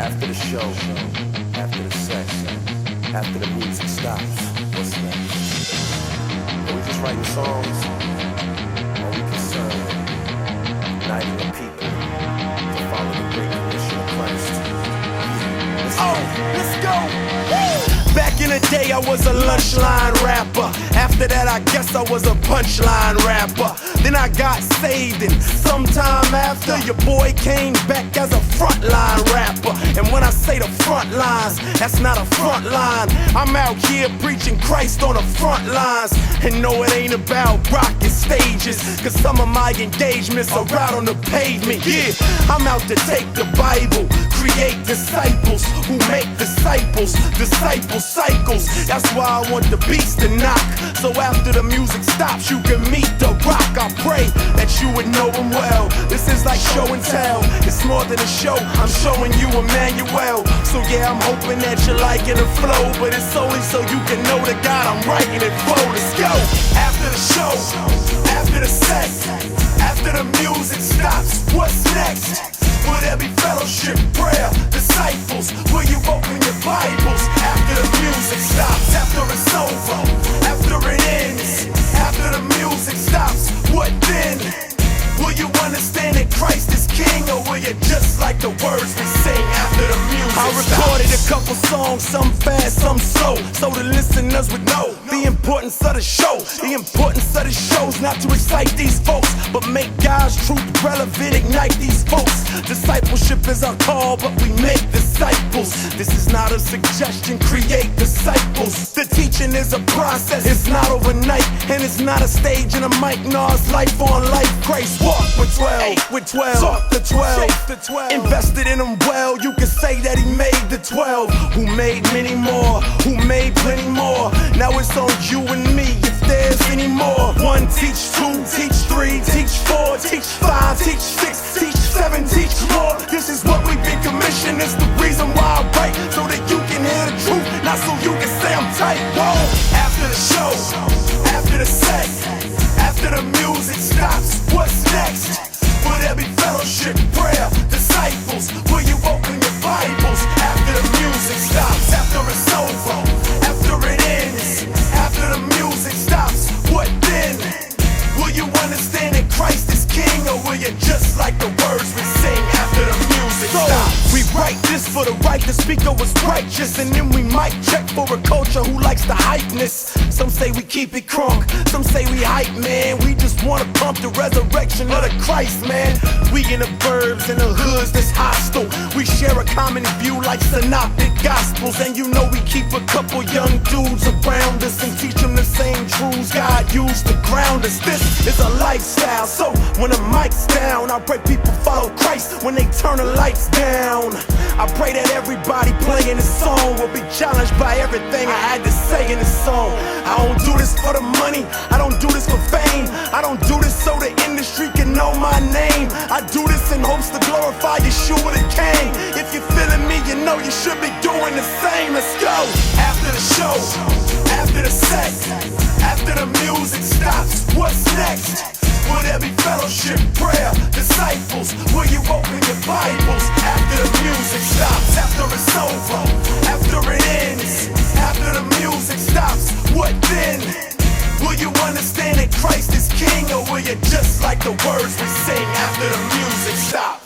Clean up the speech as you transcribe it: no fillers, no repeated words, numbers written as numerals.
After the show, after the sex, after the music stops, what's next? Are we just writing songs? Or are we concerned uniting the people to follow the great commission of Christ? Let's go! Woo! Back in the day, I was a lunch line rapper. After that, I guess I was a punchline rapper. Then I got saved, and sometime after, your boy came back as a frontline rapper. And when I say the front lines, that's not a front line. I'm out here preaching Christ on the front lines. And no, it ain't about rocking stages, cause some of my engagements are out on the pavement. Yeah, I'm out to take the Bible, create disciples who make disciples, disciple cycles. That's why I want the beats to knock, so after the music stops, you can meet the rock. I pray that you would know him well. This is like show and tell. It's more than a show, I'm showing you Emmanuel. So yeah, I'm hoping that you're liking the flow, but it's only so you can know the God I'm writing it for. Let's go! After the show, after the sex, after the music stops, what's next? Will there be fellowship, prayer, disciples? Will you open your Bibles? After the music stops, after it's over, after it ends, after the music stops, what then? Will you understand that Christ is King, or will you just like the words we sing after the music stops? I recorded a couple songs, some fast, some slow, so the listeners would know the importance of the show. The importance of the show's not to excite these folks, but make God's truth relevant, ignite these folks. Discipleship is our call, but we make disciples. This is not a suggestion, create disciples. The teaching is a process, it's not overnight, and it's not a stage and a mic. No, it's life on life. Grace walk with 12, with 12, talk to 12, invested in them well. You can say that he made the 12, who made many more, who made plenty more. Now it's on you and me if there's any more. 1, teach 2, teach 3, teach 4, teach 5, teach 6, teach 7, teach more. This is what we've been commissioned. It's the reason why I write, so that you can hear the truth, not so you can say I'm tight. Whoa! After the show, after the sex, after the music stops, what's next? Will there be fellowship, prayer, disciples? Will you open your Bibles? After the music stops, after it's over, after it ends, after the music stops, what then? Will you understand that Christ is King, or will you just like the words we sing after the music stops? We write this for the right, the speaker was righteous, and then we might check for a culture who likes the hypeness. Some say we keep it crunk, some say we hype, man. We just wanna pump the resurrection of the Christ, man. We in the burbs and the hoods that's hostile. We share a common view like synoptic gospels, and you know we keep a couple young dudes around us and teach them the same truths God used to ground us. This is a lifestyle, so when the mic's down, I pray people follow Christ when they turn the lights down. I pray that everybody playing this song will be challenged by everything I had to say in this song. I don't do this for the money, I don't do this for fame, I don't do this so the industry can know my name. I do this in hopes to glorify Yeshua the King. If you're feeling me, you know you should be doing the same. Let's go! After the show, after the sex, after the music stops, what's next? Will there be fellowship, prayer, disciples? Will you open your Bibles? After the music stops, after it's over, after it ends, after the music stops, what then? Will you understand that Christ is King, or will you just like the words we sing after the music stops?